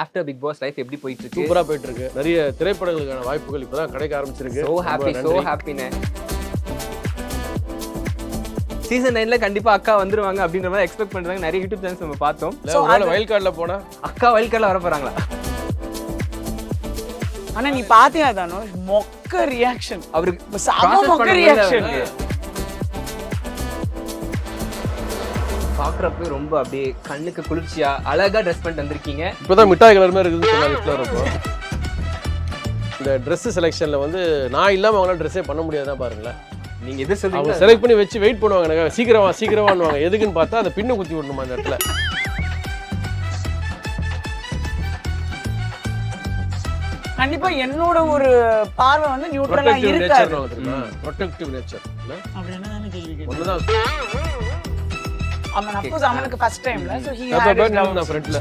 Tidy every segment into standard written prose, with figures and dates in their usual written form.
After big pass life எப்படி போயிட்டு இருக்கு? சூப்பரா போயிட்டு இருக்கு. நிறைய திரைப்படங்களுக்கான வாய்ப்புகள் இப்பதான் கிடைக்க ஆரம்பிச்சிருக்கு. சோ ஹாப்பினே. சீசன் 9ல கண்டிப்பா அக்கா வந்துருவாங்க அப்படின்ற மாதிரி எக்ஸ்பெக்ட் பண்றாங்க. நிறைய யூடியூப் சேனல்ஸ் நம்ம பார்த்தோம். வைல்ட் கார்டுல போனா அக்கா வைல்ட் கார்டுல வர போறாங்களா? ஆனா நீ பாத்தியா தானோ மொக்க ரியாக்ஷன், அவருக்கு சாம மொக்க ரியாக்ஷன். பாக்குறப்ப ரொம்ப அப்படியே கண்ணுக்கு குளிர்ச்சியா அழகா ட்ரெஸ் பண்ணிட்டு வந்திருக்கீங்க. இப்பதான் மிட்டாய் கலர் மாதிரி இருக்குதுன்னு சொன்னாங்க. இந்த ட்ரெஸ் செலெக்ஷன்ல வந்து நான் இல்லாம அவங்களால ட்ரெஸ்ஸே பண்ண முடியாதான் பாருங்களேன். நீங்க எது சொல்றீங்க? அவங்க செலக்ட் பண்ணி வச்சு வெயிட் பண்ணுவாங்க, எனக்கு சீக்கிரமானுவாங்க. எதுக்குன்னு பார்த்தா அதை பின்ன குத்தி விடணுமா அந்த இடத்துல. கண்டிப்பா என்னோட ஒரு பார்வை வந்து நியூட்ரலா இருக்காது. ப்ரொடெக்டிவ் நேச்சர் இல்ல அப்படி என்ன கேள்வி கேட்டீங்க? ஒண்ணுதான். அவன் அப்போஸ் அவனுக்கு ஃபர்ஸ்ட் டைம்ல சோ ஹி அப்ப ஹேட் பேக் நான் ஃப்ரண்ட்ல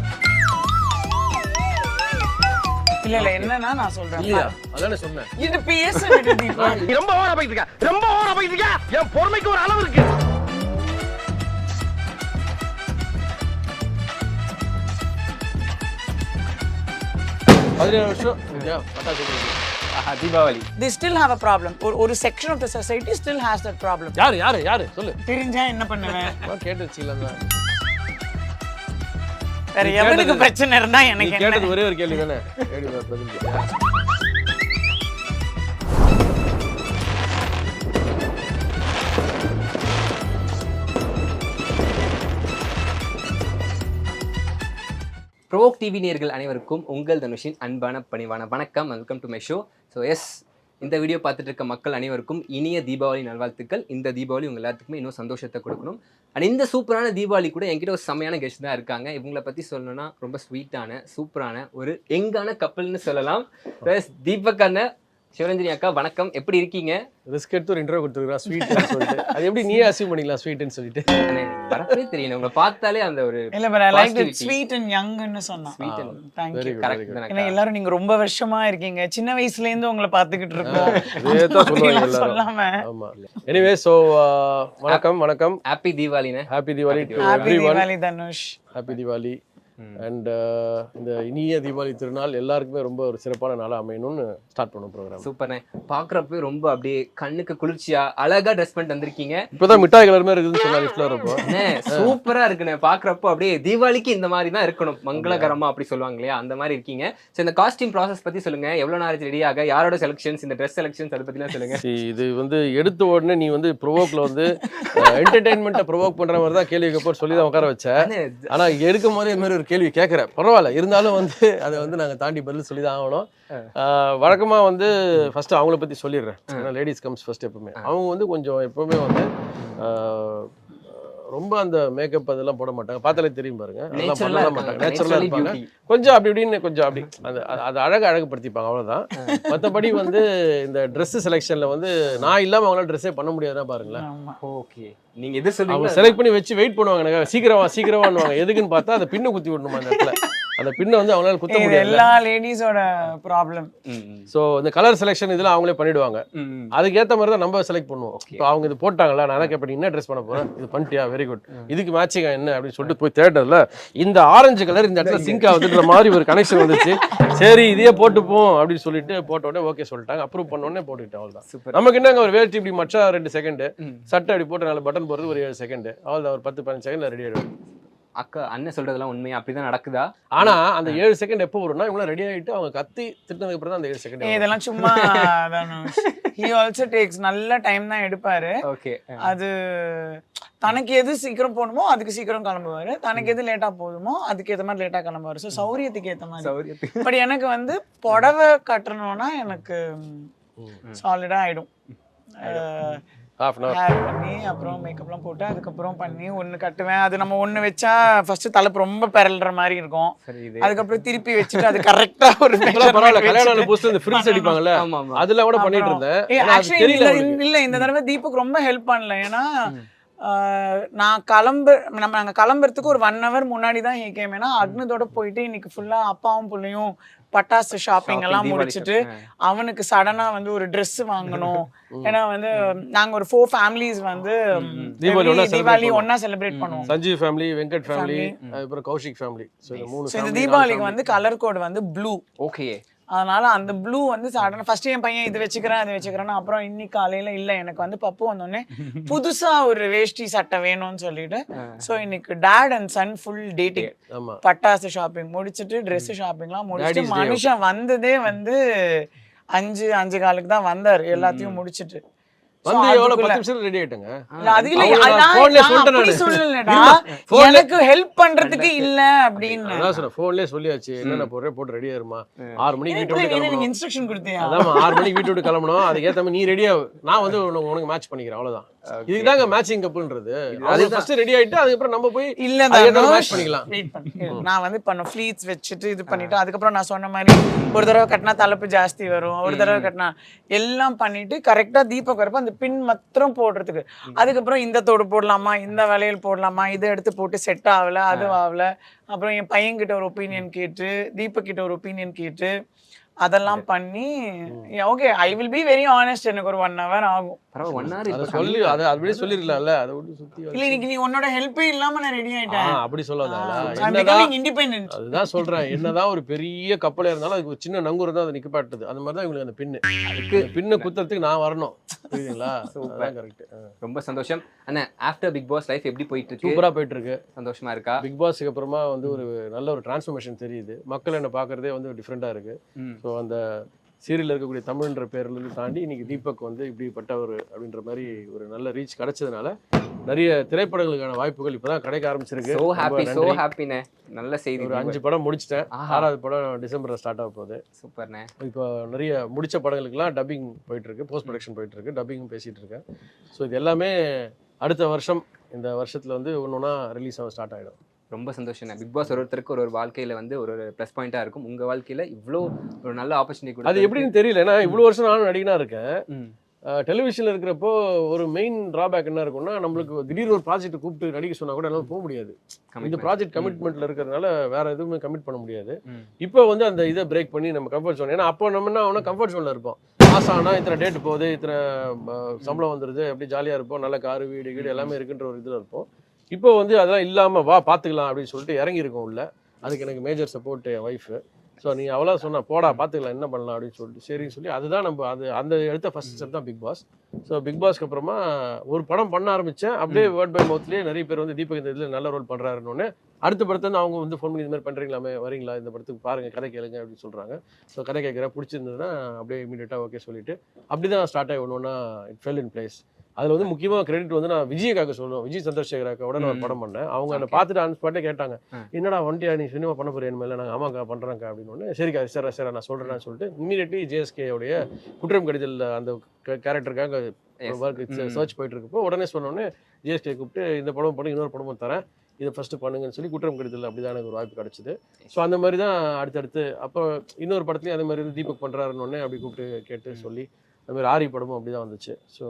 இல்ல என்னன்னா நான் சொல்றேன். இல்ல அதானே சொன்னேன். இது பேச விடு தீபா. ரொம்ப ஓவரா போயிட்டு இருக்க. என் பொறுமைக்கு ஒரு அளவு இருக்கு. Deepavali They still have a problem. ஒரு section of the society still has that problem. யாரு சொல்லு. தெரிஞ்சா என்ன பண்ணுவேன்? கேட்டு வச்சுக்கலாம். வேற எவனுக்கு பிரச்சனை இருந்தா எனக்கு என்ன? கேட்டது ஒரே ஒரு கேள்வி தானே. கேள்வி பதில். ப்ரோவோக் டிவி நேயர்கள் அனைவருக்கும் உங்கள் தனுஷின் அன்பான பணிவான வணக்கம். Welcome to my show. So இந்த வீடியோ பார்த்துட்டு இருக்க மக்கள் அனைவருக்கும் இனிய தீபாவளி நல்வாழ்த்துக்கள். இந்த தீபாவளி உங்கள் எல்லாத்துக்குமே இன்னும் சந்தோஷத்தை கொடுக்கணும். அண்ட் இந்த சூப்பரான தீபாவளி கூட என்கிட்ட ஒரு செம்மையான கெஸ்ட் தான் இருக்காங்க. இவங்களை பற்றி சொல்லணும்னா ரொம்ப ஸ்வீட்டான சூப்பரான ஒரு யங்கான கப்பல்னு சொல்லலாம். தீபக் அண்ணன், சிவரஞ்சனி அக்கா, வணக்கம். எப்படி இருக்கீங்க? ரிஸ்க் எடுத்து ஒரு இன்ட்ரோ கொடுத்துருக்கா ஸ்வீட்னு சொல்லிட்டு. அது எப்படி நீயே அசீவ் பண்ணிக்கலாம் ஸ்வீட்னு சொல்லிட்டு? வரவே தெரியும், உங்களை பார்த்தாலே அந்த ஒரு இல்ல but I like the sweet and யங்னு சொன்னா. Sweet and Thank you. Correct தான். ஏன்னா எல்லாரும் நீங்க ரொம்ப வருஷமா இருக்கீங்க, சின்ன வயசுல இருந்து உங்களை பாத்துக்கிட்டு இருக்கோம். இதேதான் சொல்லுவாங்க எல்லாரும். சொல்லாம ஆமா. எனிவே சோ வணக்கம். ஹாப்பி தீபாவளிண்ணே. Happy Deepavali to happy everyone. Deepavali Dhanush. Happy Deepavali. And இந்த இனிய தீபாவளி திருநாள் எல்லாருக்குமே ரொம்ப ஒரு சிறப்பான நாளா அமையணும்னு ஸ்டார்ட் பண்ணோம் ப்ரோக்ராம். சூப்பர்ண்ணே. பாக்குறப்ப ரொம்ப அப்படியே கண்ணுக்கு குளிர்ச்சியா அழகா ட்ரெஸ் பண்ணிட்டு வந்திருக்கீங்க. இப்பதான் மிட்டாய் கலர் மாதிரி இருக்குதுன்னு சொன்னா லிஸ்ட்ல வரப்போ சூப்பரா இருக்குண்ணே. பாக்குறப்போ அப்படியே தீபாவளிக்கு இந்த மாதிரி தான் இருக்கணும், மங்களகரமா அப்படி சொல்லுவாங்க இல்லையா, அந்த மாதிரி இருக்கீங்க. சோ இந்த காஸ்டியூம் ப்ராசஸ் பத்தி சொல்லுங்க. எவ்வளவு நாள் ரெடி ஆக, யாரோட செலக்ஷன்ஸ், இந்த ட்ரெஸ் செலக்ஷன்ஸ் அதை பத்திலாம் சொல்லுங்க. இது வந்து எடுத்த உடனே நீ வந்து ப்ரோவோக்ல வந்து என்டர்டைன்மெண்ட்டை ப்ரோவோக் பண்ற மாதிரி தான் கேள்வி கேட்போம் சொல்லி தான் உட்கார வச்சேன். ஆனா எடுக்கும் போதே இது மாதிரி ஒரு கேள்வி கேட்கறேன், பரவாயில்ல இருந்தாலும் வந்து அதை வந்து நாங்கள் தாண்டி பதில் சொல்லி தான் ஆகணும். வழக்கமாக வந்து ஃபர்ஸ்ட் அவங்கள பற்றி சொல்லிடுறேன். ஏன்னா லேடிஸ் கம்ஸ் ஃபர்ஸ்ட். எப்பவுமே அவங்க வந்து கொஞ்சம் எப்பவுமே வந்து ரொம்ப அந்த மேக்கப் அதெல்லாம் போட மாட்டாங்க, பார்த்தாலே தெரியும் பாருங்க. அதெல்லாம் பண்ண மாட்டாங்க, நேச்சுரலாக இருப்பாங்க. கொஞ்சம் அப்படி இப்படின்னு கொஞ்சம் அப்படி அது அழகுபடுத்திப்பாங்க, அவ்வளோதான். மற்றபடி வந்து இந்த ட்ரெஸ் செலெக்ஷனில் வந்து நான் இல்லாமல் அவங்களால ட்ரெஸ்ஸே பண்ண முடியாதான் பாருங்களேன். ஓகே, நீங்க எது சொல்றீங்க? அவங்க செலக்ட் பண்ணி வச்சு வெயிட் பண்ணுவாங்க, எனக்கு சீக்கிரமானுவாங்க. எதுக்குன்னு பார்த்தா அதை பின்ன குத்தி விடணுமா அந்த இடத்துல. அந்த பின்ன வந்து அவங்களால குத்த முடியாது. எல்லா லேடிஸோட ப்ராப்ளம். ஸோ இந்த கலர் செலெக்ஷன் இதெல்லாம் அவங்களே பண்ணிடுவாங்க. அதுக்கேற்ற மாதிரி தான் நம்ம செலக்ட் பண்ணுவோம். இப்போ அவங்க இது போட்டாங்களா, நான் தான் கேட்பேன் என்ன ட்ரெஸ் பண்ண போறேன், இது பண்ணிட்டியா, வெரி குட், இதுக்கு மேட்சிங்கா என்ன அப்படின்னு சொல்லிட்டு போய் தேட்டர்ல இந்த ஆரஞ்சு கலர் இந்த இடத்துல சிங்க் ஆகுதுன்ற மாதிரி ஒரு கனெக்ஷன் வந்துச்சு. சரி இதையே போட்டுப்போம் அப்படின்னு சொல்லிட்டு போட்ட உடனே ஓகே சொல்லிட்டாங்க, அப்ரூவ் பண்ண உடனே போட்டுக்கிட்டேன். அவ்வளோதான். நமக்கு என்னங்க ஒரு வேர்ச்சி இப்படி மச்சா 2 செகண்ட், சட்டை அப்படி போட்டு 4 பட்டன் போறது ஒரு 7 செகண்ட், அவ்வளோதான். ஒரு 10-15 செகண்ட்ல ரெடி ஆயிடும். அக்கா அண்ணன் சொல்றதெல்லாம் உண்மையா அப்படிதான் நடக்குதா? ஆனா அந்த 7 செகண்ட் எப்போ வரும்னா இவங்க ரெடி ஆயிட்டு அவங்க கத்தி திட்டினதுக்கு அப்புறம் தான் அந்த 7 செகண்ட். இதெல்லாம் சும்மா he also takes நல்ல டைம் தான் எடுப்பாரு. ஓகே, அது தனக்கு எது சீக்கிரம் போகணுமோ அதுக்கு சீக்கிரம் கிளம்புவாரு, தனக்கு எது லேட்டா போதுமோ அதுக்கு ஏற்ற மாதிரி லேட்டா கிளம்புவாரு. ஸோ சௌரியத்துக்கு ஏற்ற மாதிரி. பட் எனக்கு வந்து புடவை கட்டணும்னா எனக்கு சாலிடா ஆயிடும். ஹேர் பண்ணி அப்புறம் மேக்கப்லாம் போட்டு அதுக்கப்புறம் பண்ணி ஒன்று கட்டுவேன். அது நம்ம ஒன்று வச்சா ஃபர்ஸ்ட் தலைப்பு ரொம்ப பெரல்ற மாதிரி இருக்கும். அதுக்கப்புறம் திருப்பி வச்சுட்டு அது கரெக்டா ஒரு கல்யாண புதுசுல இந்த ஃப்ரிட்ஜ் அடிப்பாங்கல்ல, அதெல்லாம் கூட பண்ணிட்டு இருந்தேன். ஆக்சுவலி இல்ல இந்த தடவை தீபக் ரொம்ப ஹெல்ப் பண்ணல. ஏன்னா நாங்க கிளம்புறதுக்கு ஒரு 1 hour முன்னாடி தான் கேமேனா அக்னதோட போயிட்டு இன்னைக்கு ஃபுல்லா அப்பாவும் பிள்ளையும் பட்டாசு ஷாப்பிங் எல்லாம் முடிச்சுட்டு அவனுக்கு சடனா வந்து ஒரு Dress வாங்கணும். ஏன்னா வந்து நாங்க ஒரு 4 ஃபேமிலிஸ் வந்து தீபாவளி ஒன்னா செலிப்ரேட் பண்ணுவோம். சஞ்சீவ் ஃபேமிலி, வெங்கட் ஃபேமிலி, அப்புறம் கௌஷிக் ஃபேமிலி. சோ இந்த 3 இந்த தீபாவளிக்கு வந்து கலர் கோட் வந்து ப்ளூ. ஓகே. அதனால அந்த ப்ளூ வந்து சடனா ஃபர்ஸ்ட் என் பையன் இது வச்சுக்கிறேன் அது வச்சுக்கிறேன்னா அப்புறம் இன்னைக்கு காலையில இல்ல எனக்கு வந்து பப்பு வந்தோடனே புதுசா ஒரு வேஷ்டி சட்டை வேணும்னு சொல்லிட்டு சோ இன்னைக்கு dad and son full dating. பட்டாசு ஷாப்பிங் முடிச்சுட்டு ட்ரெஸ் ஷாப்பிங்லாம் முடிச்சுட்டு மனுஷன் வந்ததே வந்து 5:45 தான் வந்தாரு எல்லாத்தையும் முடிச்சுட்டு. வந்து எவ்வளவு 10 நிமிஷம் ரெடி ஆயிட்டங்க. அது இல்ல அப்படி சொல்லலடா எனக்கு ஹெல்ப் பண்றதுக்கு இல்ல அப்படினா அதான் சொன்ன போன்லயே சொல்லியாச்சு என்னென்ன போட்டு ரெடி ஆயிருமா 6 மணிக்கு வீட்டு விட்டு கிளம்பணும். நீங்க இன்ஸ்ட்ரக்ஷன் கொடுத்தீங்க. அதான்மா 6 மணிக்கு வீட்டு விட்டு கிளம்பணும். அதுக்கு ஏத்த மாதிரி நீ ரெடியா நான் வந்து உனக்கு மேட்ச் பண்ணிக்கிறேன் அவ்வளவுதான். இதுதாங்க மேட்சிங் கப்புன்றது. அது ஃபர்ஸ்ட் ரெடி ஆயிட்டு அதுக்கு அப்புறம் நம்ம போய் இல்ல மேட்ச் பண்ணிக்கலாம். நான் வந்து பண்ண ஃப்ளீட்ஸ் வெச்சிட்டு இது பண்ணிட்டு அதுக்கு அப்புறம் நான் சொன்ன மாதிரி ஒரு தடவை கட்டினா தலைப்பு ஜாஸ்தி வரும், ஒரு தடவை கட்டினா எல்லாம் பண்ணிட்டு கரெக்டா தீபக் வரப்ப அந்த பின் மாத்திரம் போடுறதுக்கு அதுக்கப்புறம் இந்த தோடு போடலாமா இந்த வளையல் போடலாமா இதை எடுத்து போட்டு செட் ஆகல அது ஆகல. அப்புறம் என் பையன் கிட்ட ஒரு ஒப்பீனியன் கேட்டு தீபக் கிட்ட ஒரு ஒப்பீனியன் கேட்டு அதெல்லாம் பண்ணி okay I will be very honest எனக்கு ஒரு 1 hour ஆகும். சொல்லி அது அப்படியே சொல்லிருக்கலாம்ல. அதை விட்டு சுத்தி இல்ல இன்னைக்கு நீ உன்னோட ஹெல்ப்பே இல்லாம நான் ரெடி ஆயிட்டேன். அப்படி சொல்லாதல. என்னதான் இண்டிபெண்டன்ட் அதுதான் சொல்றேன். என்னதான் ஒரு பெரிய கப்பலே இருந்தாலும் அதுக்கு ஒரு சின்ன நங்கூர் தான் அது நிக்கப்பாட்டுது. அந்த மாதிரி தான் இவங்களுக்கு அந்த பின்னு அதுக்கு பின்ன குத்துறதுக்கு நான் வரணும். புரியுதுங்களா? Super correct. ரொம்ப சந்தோஷம் அண்ணா. ஆஃப்டர் பிக் பாஸ் லைஃப் எப்படி போயிட்டு இருக்கு? சூப்பரா போயிட்டு இருக்கு. சந்தோஷமா இருக்கா? பிக் பாஸ்க்கு அப்புறமா வந்து ஒரு நல்ல ஒரு டிரான்ஸ்ஃபர்மேஷன் தெரியுது. மக்கள் என்ன பாக்குறதே வந்து டிஃப்ரெண்டா இருக்கு. ஸோ அந்த சீரியல் இருக்கக்கூடிய தமிழ்ன்ற பேர்லேருந்து தாண்டி இன்னைக்கு தீபக் வந்து இப்படிப்பட்டவர் அப்படின்ற மாதிரி ஒரு நல்ல ரீச் கிடைச்சதுனால நிறைய திரைப்படங்களுக்கான வாய்ப்புகள் இப்பதான் கிடைக்க ஆரம்பிச்சிருக்கு. சோ ஹாப்பினே. நல்ல செய்தி. ஒரு 5 படம் முடிச்சிட்டேன். 6வது படம் டிசம்பர்ல ஸ்டார்ட் ஆக போகுது. சூப்பர்ண்ணே. இப்போ நிறைய முடிச்ச படங்களுக்குலாம் டப்பிங் போயிட்டு இருக்கு, போஸ்ட் ப்ரொடக்ஷன் போயிட்டு இருக்கு, டப்பிங்கும் பேசிட்டு இருக்கேன். ஸோ இது எல்லாமே அடுத்த வருஷம் இந்த வருஷத்துல வந்து ஒன்னொன்னா ரிலீஸ் ஆக ஸ்டார்ட் ஆகிடும். ரொம்ப சந்தோஷம். பிக் பாஸ் ஒருத்தருக்கு ஒரு வாழ்க்கையில வந்து ஒரு ப்ளஸ் பாயிண்டா இருக்கும். உங்க வாழ்க்கையில இவ்வளோ ஒரு நல்ல ஆப்பர்ச்சுனிட்டி அது எப்படின்னு தெரியல. ஏன்னா இவ்வளோ வருஷம் நானும் நடிகனா இருக்கேன். டெலிவிஷன்ல இருக்கிறப்போ ஒரு மெயின் டிராபேக் என்ன இருக்கும்னா நம்மளுக்கு திடீர்னு ஒரு ப்ராஜெக்ட் கூப்பிட்டு நடிக்க சொன்னா கூட எல்லாம் போக முடியாது. இந்த ப்ராஜெக்ட் கமிட்மெண்ட்ல இருக்கிறதுனால வேற எதுவுமே கமிட் பண்ண முடியாது. இப்போ வந்து அந்த இதை பிரேக் பண்ணி நம்ம கம்ஃபர்ட் ஜோன். ஏன்னா அப்போ நம்ம என்ன ஆகணும், கம்ஃபர்ட் ஜோன்ல இருப்போம். மாசம் ஆனா இத்தனை டேட் போகுது, இத்தனை சம்பளம் வந்துருது, அப்படி ஜாலியா இருப்போம், நல்ல காரு வீடு வீடு எல்லாமே இருக்குன்ற ஒரு இதுல இருப்போம். இப்போ வந்து அதெல்லாம் இல்லாம வா பாத்துக்கலாம் அப்படின்னு சொல்லிட்டு இறங்கி இருக்கோம் உள்ள. அதுக்கு எனக்கு மேஜர் சப்போர்ட் என் ஒய்ஃப். ஸோ நீ அவ்வளோ சொன்னா போடா பார்த்துக்கலாம் என்ன பண்ணலாம் அப்படின்னு சொல்லிட்டு சரின்னு சொல்லி அதுதான் நம்ம அந்த எடுத்த ஃபர்ஸ்ட் ஸ்டெப் தான் பிக் பாஸ். ஸோ பிக் பாஸ்க்கு அப்புறமா ஒரு படம் பண்ண ஆரம்பித்தேன். அப்படியே வேர்ட் பை மவுத்லேயே நிறைய பேர் வந்து தீபக் இந்த இதில் நல்ல ரோல் பண்ணுறாருன்னு அடுத்த படத்தை வந்து அவங்க வந்து ஃபோன் பண்ணி இது மாதிரி பண்ணுறீங்களாமே வரீங்களா இந்த படத்துக்கு பாருங்கள் கதை கேளுங்க அப்படின்னு சொல்கிறாங்க. ஸோ கதை கேட்குறேன் பிடிச்சிருந்ததுன்னா அப்படியே இமீடியட்டாக ஓகே சொல்லிட்டு அப்படி தான் ஸ்டார்ட் ஆகி ஒன்று இட் ஃபெல் இன் பிளேஸ். அதில் வந்து முக்கியமாக கிரெடிட் வந்து நான் விஜய்க்காக சொல்லணும். விஜய் சந்திரசேகராக்காவோட நான் ஒரு படம் பண்ணேன். அவங்க என்னை பார்த்துட்டு ஆன் ஸ்பாட்டே கேட்டாங்க என்னடா வந்துட்டியா நீ சினிமா பண்ண போறிய மேலே நாங்கள் ஆமாக்கா பண்ணுறாங்க அப்படின்னு. சரிக்கா சார் நான் சொல்கிறேன்னு சொல்லிட்டு இமீடியட்லி ஜேஎஸ்கேவுடைய குற்றம் கடிதல் அந்த கேரக்டருக்காக சர்ச் போயிட்டு இருக்கப்போ உடனே சொன்னோடனே ஜேஎஸ்கே கூப்பிட்டு இந்த படம் பண்ணி இன்னொரு படமும் தரேன் இதை ஃபர்ஸ்ட் பண்ணுங்கன்னு சொல்லி குற்றம் கடிதல் அப்படி தான் எனக்கு ஒரு வாய்ப்பு கிடச்சிது. ஸோ அந்த மாதிரி தான் அடுத்தடுத்து அப்போ இன்னொரு படத்துலையும் அதே மாதிரி தீபக் பண்ணுறாருன்னு அப்படி கூப்பிட்டு கேட்டு சொல்லி அது மாதிரி ஆரி படமும் அப்படி தான் வந்துச்சு. ஸோ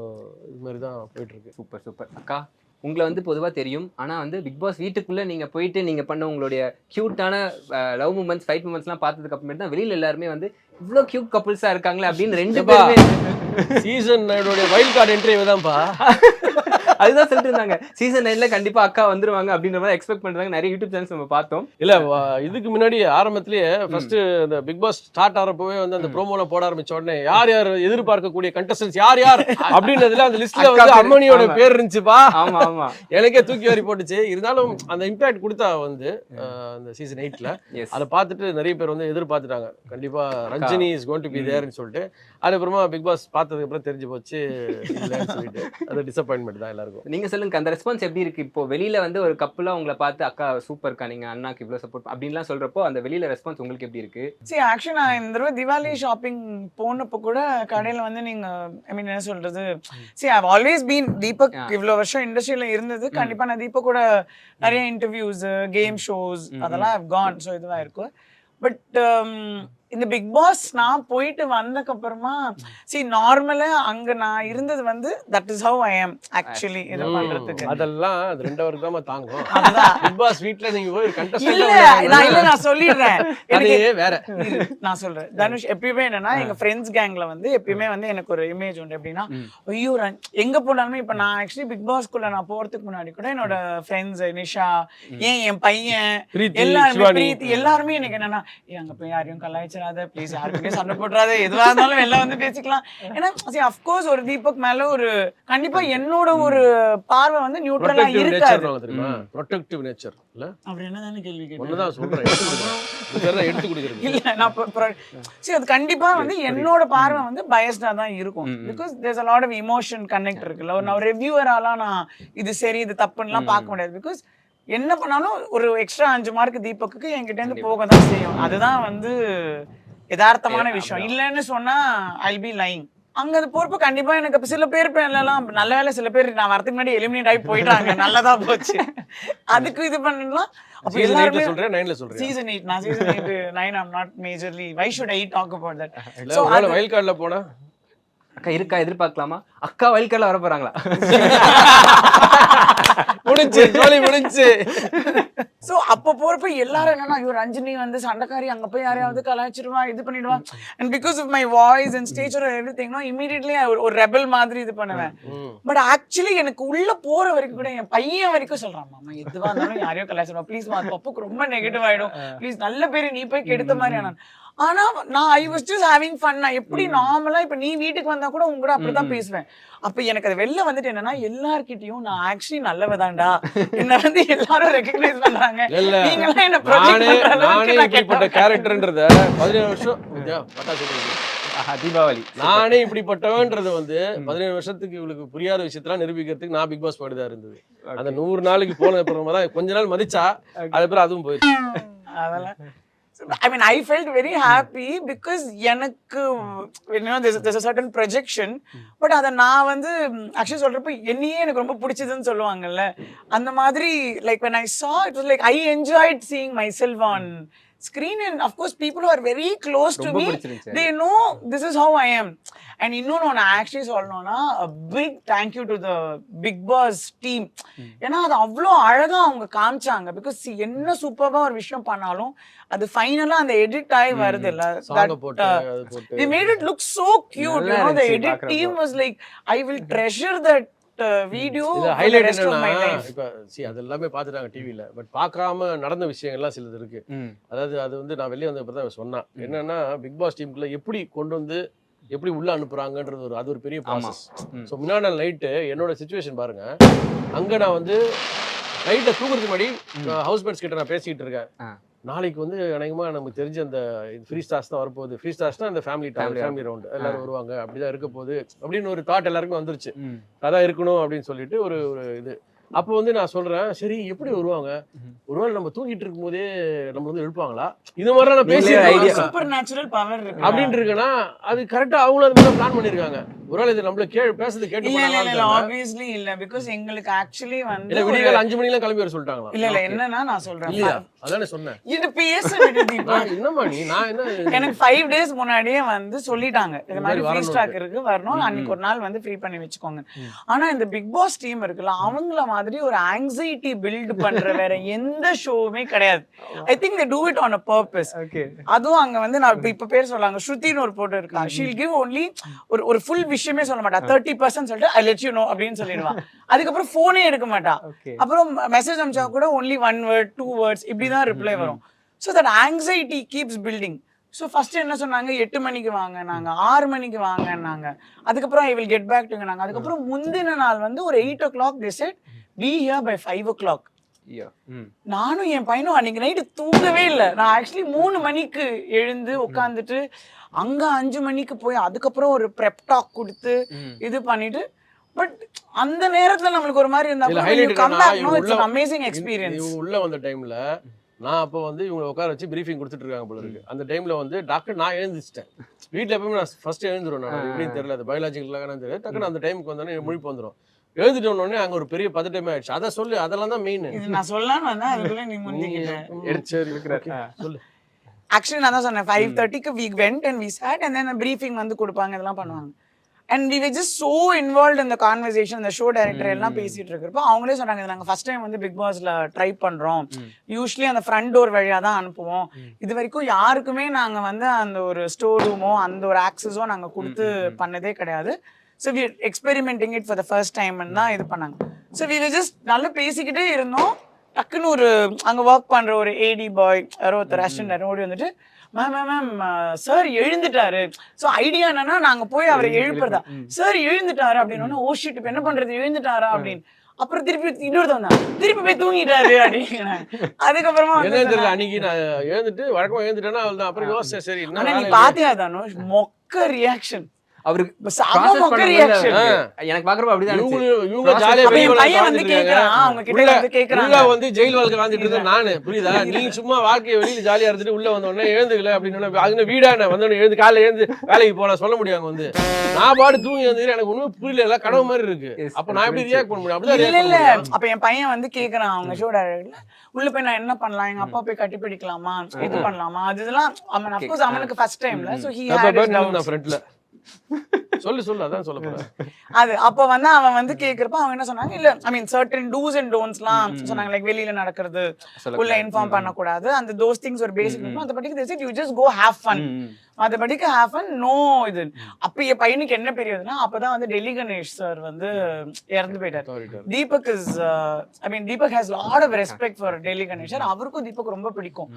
இது மாதிரி தான் போயிட்டுருக்கு. Super super. அக்கா உங்களை வந்து பொதுவாக தெரியும், ஆனால் வந்து பிக் பாஸ் வீட்டுக்குள்ளே நீங்கள் போயிட்டு நீங்கள் பண்ண உங்களுடைய க்யூட்டான லவ் மூமெண்ட்ஸ் ஃபைட் மூமெண்ட்ஸ்லாம் பார்த்ததுக்கு அப்புறமேட்டு தான் வெளியில் எல்லாருமே வந்து இவ்வளோ க்யூட் கப்புள்ஸாக இருக்காங்களே அப்படின்னு 2 பேருமே சீசன் 9 வைல்ட் கார்டு என்ட்ரி தான்ப்பா. அதுதான் சொல்லிட்டு இருந்தாங்க சீசன் 9ல கண்டிப்பா அக்கா வந்துருவாங்க அப்படின்ற மாதிரி எக்ஸ்பெக்ட் பண்றாங்க. நிறைய யூடியூப் சேனல்ஸ் நம்ம பார்த்தோம். இல்ல இதுக்கு முன்னாடி ஆரம்பத்திலேயே ஃபர்ஸ்ட் இந்த பிக் பாஸ் ஸ்டார்ட் ஆறப்பவே வந்து அந்த ப்ரோமோல போட ஆரம்பிச்ச உடனே யார் யார் எதிர்பார்க்கக்கூடிய கண்டஸ்டன்ஸ் யார் யார் அப்படின்றதுல அந்த லிஸ்ட்ல வந்து அம்மனியோட பேர் இருந்துச்சுப்பா. ஆமா ஆமா எனக்கே தூக்கி வாரி போட்டுச்சு. இருந்தாலும் அந்த இம்பாக்ட் கொடுத்தா வந்து அந்த சீசன் 8ல அதை பார்த்துட்டு நிறைய பேர் வந்து எதிர்பார்த்துட்டாங்க கண்டிப்பா Ranjini is going to be தேர்னு சொல்லிட்டு. அதுக்கப்புறமா பிக் பாஸ் பார்த்ததுக்கு அப்புறம் தெரிஞ்சு போச்சு சொல்லிட்டு அது டிசப்பாயின்மெண்ட் தான் எல்லாருக்கும். நீங்க சொல்லுங்க அந்த ரெஸ்பான்ஸ் எப்படி இருக்கு? இப்போ வெளியில வந்து ஒரு கப்பலா உங்களை பார்த்து அக்கா சூப்பர்க்கா நீங்க அண்ணாக்கு இவ்வளவு சப்போர்ட் அப்படின்லாம் சொல்றப்போ அந்த வெளியில ரெஸ்பான்ஸ் உங்களுக்கு எப்படி இருக்கு? சரி ஆக்சுவலி நான் இந்த தடவை திவாலி ஷாப்பிங் போனப்போ கூட கடையில வந்து நீங்க ஐ மீன் என்ன சொல்றது சரி ஐ ஆல்வேஸ் பீன் தீபக் இவ்வளவு வருஷம் இண்டஸ்ட்ரியில இருந்தது. கண்டிப்பா நான் தீபக் கூட நிறைய இன்டர்வியூஸ் கேம் ஷோஸ் அதெல்லாம் ஹவ் கான். ஸோ இதுவா இருக்கும். பட் இந்த பிக் பாஸ் நான் போயிட்டு வந்ததுக்கு அப்புறமா நார்மலா அங்க நான் இருந்தது வந்து that is how I am actually இது பண்றதுக்கு. அதெல்லாம் அது 2 hours தான் தாங்கும். அதுதான். பிக் பாஸ் வீட்ல நீங்க போய் நான் சொல்லிடுறேன். வேற நான் சொல்றேன் தனுஷ் எப்பயுமே என்னன்னா எங்க ஃப்ரெண்ட்ஸ் கேங்ல வந்து எப்பயுமே வந்து எனக்கு ஒரு இமேஜ் உண்டு. எப்படின்னா ஐயோ எங்க போனாலுமே இப்ப நான் ஆக்சுவலி பிக் பாஸ்குள்ள நான் போறதுக்கு முன்னாடி கூட என்னோட ஃப்ரெண்ட்ஸ் நிஷா என் பையன் எல்லாருமே பிரீத்தி எல்லாருமே எனக்கு என்னன்னா அங்க போய் யாரையும் கலாய்ச்சிடாத ப்ளீஸ், யாருக்குமே சண்டை போட்டுறாத, எதுவா இருந்தாலும் எல்லாம் வந்து பேசிக்கலாம். ஏன்னா அஃப்கோர்ஸ் ஒரு தீபக் மேல ஒரு கண்டிப்பா என்னோட ஒரு பார்வை வந்து நியூட்ரலா இருக்காது. ப்ரொடெக்டிவ் நேச்சர் இல்ல அப்படி என்னதானே கேள்வி கேட்டேன். ஒண்ணுதான் சொல்றேன் எடுத்து கொடுக்குறேன். இல்ல நான் அது கண்டிப்பா வந்து என்னோட பார்வை வந்து பயஸ்டா தான் இருக்கும். Because there's a lot of emotion connect இருக்குல்ல. நான் ரிவ்யூவராலாம் நான் இது சரி இது தப்புன்னுலாம் பார்க்க முடியாது. பிகாஸ் என்ன பண்ணாலும் ஒரு எக்ஸ்ட்ரா 5 மார்க் தீபக்கு என்கிட்ட இருந்து போக தான் செய்யும். அதுதான் வந்து யதார்த்தமான விஷயம். இல்லைன்னு சொன்னா I'll be lying. அங்க அது போறப்ப கண்டிப்பா எனக்கு சில பேர் எல்லாம் நல்ல வேலை, சில பேர் நான் வரதுக்கு முன்னாடி எலிமினேட் ஆகி போயிட்டாங்க, நல்லதா போச்சு. அதுக்கு இது பண்ணலாம். அப்ப எல்லாரும் சொல்றேன் 9ல சொல்றேன். சீசன் 8 நான் season 8 9 I'm not majorly. Why should I talk about that? So wild கார்டுல போனா அக்கா இருக்கா எதிர்பார்க்கலாமா? அக்கா வைல்ட் கார்டுல வர போறாங்களா? முடிஞ்சு. சோ அப்ப போறப்ப எல்லாரும் என்னன்னா ஐயோ ரஞ்சினி வந்து சண்டைக்காரி, அங்க போய் யாரையாவது கலாய்ச்சிடுவா, இது பண்ணிடுவா. And because of my voice and stature everything immediately ஒரு ரெபல் மாதிரி இது பண்ணுவேன். பட் ஆக்சுவலி எனக்கு உள்ள போற வரைக்கும் கூட என் பையன் வரைக்கும் சொல்றான், மாமா எதுவா இருந்தாலும் யாரையோ கலாய்ச்சிடுவா ப்ளீஸ், பப்புக்கு ரொம்ப நெகட்டிவ் ஆயிடும் ப்ளீஸ், நல்ல பேரு நீ போய் கெடுத்த மாதிரி. ஆனா நான் I was just having fun. நான் எப்படி நார்மலா இப்ப நீ வீட்டுக்கு வந்தா கூட உங்க கூட அப்படிதான் பேசுவேன். அப்ப எனக்கு அது வெளில வந்துட்டு என்னன்னா எல்லார்கிட்டயும் நான் ஆக்சுவலி நல்லவதான்டா, என்ன வந்து எல்லாரும் ரெகக்னைஸ் பண்றாங்க. நீங்களாம் என்ன இப்படிப்பட்ட கேரக்டர்ன்றத 17 வருஷம் தீபாவளி நானே இப்படிப்பட்டவன்றது வந்து 17 வருஷத்துக்கு இவளுக்கு புரியாத விஷயத்தெல்லாம் நிரூபிக்கிறதுக்கு நான் பிக் பாஸ் போயிட்டு தான் இருந்தது. அந்த 100 நாளுக்கு போனது அப்புறமா தான் கொஞ்ச நாள் மதிச்சா அதுக்கப்புறம் அதுவும் போயிடுச்சு. அதெல்லாம் I mean, I felt very happy because எனக்கு there's a certain projection. But அத நான் வந்து actually சொல்றப்ப என்னையே எனக்கு ரொம்ப பிடிச்சதுன்னு சொல்லுவாங்கல்ல, அந்த மாதிரி like when I saw it was like I enjoyed seeing myself on screen, and of course people who are very close to me they know this is how I am. And இன்னொன்னு நான் actually சொல்லணும்னா a big thank you to the Big Boss team. ஏன்னா அது அவ்வளோ அழகா அவங்க காமிச்சாங்க. Because என்ன சூப்பர்வா ஒரு விஷயம் பண்ணாலும் அது ஃபைனலா அந்த எடிட் ஆகி வருது இல்ல, they made it look so cute. You know, the edit team was like I will treasure that video highlight என்னன்னா இப்ப அது எல்லாமே பாத்துட்டாங்க டிவில. பட் பார்க்காம நடந்த விஷயங்கள்லாம் சிலது இருக்கு. அதாவது அது வந்து நான் வெளியே வந்த தான் சொன்னா என்னன்னா பிக் பாஸ் டீமுக்குள்ள எப்படி கொண்டு வந்து எப்படி உள்ள அனுப்புறாங்கன்றது அது ஒரு பெரிய ப்ராசஸ். ஸோ முன்னாடி நாள் நைட்டு என்னோட சிச்சுவேஷன் பாருங்க. அங்க நான் வந்து நைட்ல தூங்குறதுக்கு முன்னாடி ஹவுஸ் மேட்ஸ் கிட்ட நான் பேசிக்கிட்டு இருக்கேன். நாளைக்கு வந்து அநேகமா நமக்கு தெரிஞ்ச அந்த ஃப்ரீ ஸ்டார்ஸ் தான் வரப்போகுது. ஃப்ரீ ஸ்டார்ஸ்னா அந்த ஃபேமிலி ரவுண்ட் எல்லாரும் வருவாங்க, அப்படிதான் இருக்க போகுது அப்படின்னு ஒரு தாட் எல்லாருக்குமே வந்துருச்சு. அதான் இருக்கணும் அப்படின்னு சொல்லிட்டு ஒரு இது. அப்போ வந்து நான் சொல்றேன், சரி எப்படி வருவாங்க, ஒருவேளை நம்ம தூங்கிட்டு இருக்கும் போதே நம்ம வந்து எழுப்பாங்களா, இது மாதிரி நான் பேசி சூப்பர் நேச்சுரல் பவர் அப்படின்னு இருக்கேன்னா அது கரெக்டா அவங்களும் அது மாதிரி பிளான் பண்ணிருக்காங்க. ஒருவேளை இது நம்மள பேசுறது கேட்டு இல்ல ஆப்வியஸ்லி இல்ல. பிகாஸ் எங்களுக்கு ஆக்சுவலி வந்து விடியகால 5 மணிலாம் கிளம்பி வர சொல்லிட்டாங்களா? இல்ல என்னன்னா நான் சொல்றேன் இல்லையா, அதானே சொன்னேன். இது பேசுறது என்னமா நீ நான் என்ன எனக்கு 5 days முன்னாடியே வந்து சொல்லிட்டாங்க இது மாதிரி ஃப்ரீ ஸ்டாக் இருக்கு வரணும், அன்னைக்கு ஒரு நாள் வந்து ஃப்ரீ பண்ணி வச்சுக்கோங்க. ஆனா இந்த பிக் பாஸ் டீம் இருக்குல்ல, அவங்கள மாதிரி ஒரு ஆங்ஸைட்டி பில்ட் பண்ற வேற எந்த ஷோவுமே கிடையாது. I think they do it on a purpose. அதுவும் அங்க வந்து நான் இப்ப பேர் சொல்லாங்க ஸ்ருதின்னு ஒரு போட்டோ இருக்கா, she'll give only ஒரு ஃபுல் விஷயமே சொல்ல மாட்டா, 30% சொல்லிட்டு I let you know அப்படின்னு சொல்லிடுவா. அதுக்கப்புறம் போனே எடுக்க மாட்டா. அப்புறம் மெசேஜ் அனுப்பிச்சா கூட only 1 word 2 words இப்படிதான் ரிப்ளை வரும். So that anxiety keeps building. So first என்ன சொன்னாங்க, 8 மணிக்கு வாங்க, நாங்க 6 மணிக்கு வாங்கினாங்க. அதுக்கப்புறம் I will get back to நாங்க. அதுக்கப்புறம் முந்தின நாள் வந்து ஒரு 8 o'clock they said be here by 5 o'clock. நானும் என் பையனும் அன்னைக்கு நைட்டு தூங்கவே இல்லை. நான் ஆக்சுவலி 3 மணிக்கு எழுந்து உட்காந்துட்டு அங்க 5 மணிக்கு போய் அதுக்கப்புறம் ஒரு ப்ரெப் டாக் கொடுத்து இது பண்ணிட்டு, பட் அந்த நேரத்துல நம்மளுக்கு ஒரு மாதிரி இருந்தா அமேசிங் எக்ஸ்பீரியன்ஸ். உள்ள வந்த டைம்ல நான் அப்போ வந்து இவங்களை உட்கார வச்சு பிரீஃபிங் கொடுத்துட்டு இருக்காங்க போல இருக்கு. அந்த டைம்ல வந்து டாக்டர் நான் எழுந்திச்சிட்டேன். வீட்டில் எப்பவுமே நான் ஃபர்ஸ்ட் எழுந்துருவேன். நான் எப்படின்னு தெரியல, அது பயாலஜிக்கலாக தெரியல. டக்குன்னு அந்த டைமுக்கு வந்தோடனே முழிப்பு வந்துடும். எழுதிட்டு உடனே அங்க ஒரு பெரிய பதட்டமே ஆயிடுச்சு. அதை சொல்லு, அதெல்லாம் தான் மெயின். நான் சொல்லலாம்னு வந்தேன், அதுக்குள்ள நீ முந்திக்கிட்ட. சொல்லு. ஆக்சுவலி நான் தான் சொன்னேன் 5:30க்கு we went and we sat and then briefing வந்து கொடுப்பாங்க இதெல்லாம் பண்ணுவாங்க. And we were just so involved in the conversation. The show director எல்லாம் பேசிட்டு இருக்கிறப்போ அவங்களே சொன்னாங்க நாங்க ஃபர்ஸ்ட் டைம் வந்து பிக் பாஸ்ல ட்ரை பண்றோம். யூஸ்வலி அந்த ஃப்ரண்ட் டோர் வழியா தான் அனுப்புவோம். இது வரைக்கும் யாருக்குமே நாங்க வந்து அந்த ஒரு ஸ்டோர் ரூமோ அந்த ஒரு ஆக்சஸோ நாங்க கொடுத்து பண்ணதே கிடையாது. So we experimenting it for the first time தான் இது பண்ணாங்க. ஸோ வி ஜஸ்ட் நல்லா பேசிக்கிட்டே இருந்தோம். டக்குன்னு ஒரு அங்க ஒர்க் பண்ற ஒரு ஏடி பாய் யாரோ ஒருத்தர் அசிஸ்டன்ட் ஓடி வந்துட்டு மேம் சார் எழுந்துட்டாரு. ஸோ ஐடியா என்னன்னா நாங்க போய் அவரை எழுப்புறதா சார் எழுந்துட்டாரு அப்படின்னு ஓ ஷிட் இப்ப என்ன பண்றது எழுந்துட்டாரா அப்படின்னு அப்புறம் திருப்பி இன்னொரு திருப்பி போய் தூங்கிட்டாரு அப்படின்னு அதுக்கப்புறமா அன்னைக்கு நான் எழுந்துட்டு வழக்கமா எழுந்துட்டேன்னா அவள் அப்புறம் யோசிச்சேன் சரி நீ பாத்தியா தானோ மொக்க ரியாக்ஷன் அவருக்கு எனக்கு பாக்குறப்ப அப்படிதான் இவங்க ஜாலியா வந்து கேக்குறான் அவங்க கிட்ட வந்து கேக்குறாங்க வந்து ஜெயில் வாழ்க்கை வாழ்ந்துட்டு இருந்தேன் நானு புரியுதா நீ சும்மா வாழ்க்கையை வெளியில ஜாலியா இருந்துட்டு உள்ள வந்த உடனே எழுந்துக்கல அப்படின்னு அது வீடா வந்தோடனே எழுந்து காலையில எழுந்து வேலைக்கு போலாம் சொல்ல முடியாது வந்து நான் பாடு தூங்கி வந்து எனக்கு ஒண்ணுமே புரியல கனவு மாதிரி இருக்கு அப்ப நான் எப்படி ரியாக்ட் பண்ண முடியும் அப்படிதான் இல்ல அப்ப என் பையன் வந்து கேக்குறான் அவங்க ஷோ டைரக்டர்ல உள்ள போய் நான் என்ன பண்ணலாம் எங்க அப்பா போய் கட்டி பிடிக்கலாமா இது பண்ணலாமா அதெல்லாம் அவன் அஃப்கோர்ஸ் அவனுக்கு ஃபர்ஸ்ட் டைம்ல சோ ஹி ஹேட் ஃப்ரண்ட்ல சொல்லு அதான் சொல்ல போறேன் அது அப்ப வந்து அவன் வந்து கேக்குறப்ப அவங்க என்ன சொன்னாங்க இல்ல ஐ மீன் சர்டன் டூஸ் அண்ட் டோன்ட்ஸ்லாம் சொன்னாங்க லைக் வெளியில நடக்கிறது உள்ள இன்ஃபார்ம் பண்ணக்கூடாது அந்த தோஸ் திங்ஸ் ஒரு பேசிக் இருக்கும் அந்த படிக்கு they said you just go have fun அந்த படிக்கு have fun நோ இது அப்ப என் பையனுக்கு என்ன பெரியதுன்னா அப்பதான் வந்து டெல்லி கணேஷ் சார் வந்து இறந்து போயிட்டாரு Deepak is I mean Deepak has lot of respect for Delhi Ganesh sir அவருக்கும் தீபக் ரொம்ப பிடிக்கும்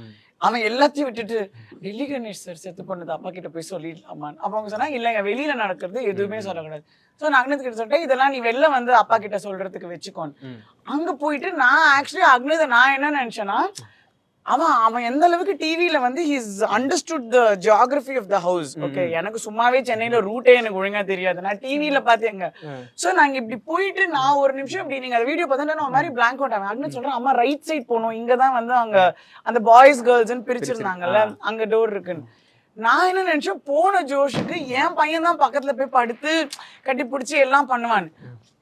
அவன் எல்லாத்தையும் விட்டுட்டு டெல்லி கணேஷ் சார் செத்து பண்ணது அப்பா கிட்ட போய் சொல்லிடலாமான்னு அப்ப அவங்க சொன்னாங்க இல்லைங்க வெளியில நடக்கிறது எதுவுமே சொல்லக்கூடாது சோ நான் அக்னித் கிட்ட சொல்லிட்டேன் இதெல்லாம் நீ வெளில வந்து அப்பா கிட்ட சொல்றதுக்கு வச்சுக்கோன்னு அங்க போயிட்டு நான் ஆக்சுவலி அக்னித நான் என்ன நினைச்சேன்னா அவன் எந்த அளவுக்கு டிவில வந்து his understood the geography of the house okay எனக்கு சும்மாவே சென்னையில ரூட்டே எனக்கு ஒழுங்கா தெரியாது நான் டிவில பாத்தேங்க சோ நாங்க இப்படி போயிட்டு நான் ஒரு நிமிஷம் இப்படி நீங்க வீடியோ பார்த்தா நான் மாதிரி பிளாங்க் அவுட் ஆவேன் அக்னி சொல்றேன் அம்மா ரைட் சைட் போகணும் இங்கதான் வந்து அங்க அந்த பாய்ஸ் கேர்ள்ஸ்ன்னு பிரிச்சிருந்தாங்கல்ல அங்க டோர் இருக்குன்னு நான் என்ன நினைச்சேன் போன ஜோஷுக்கு என் பையன் தான் பக்கத்துல போய் படுத்து கட்டி பிடிச்சி எல்லாம் பண்ணுவான்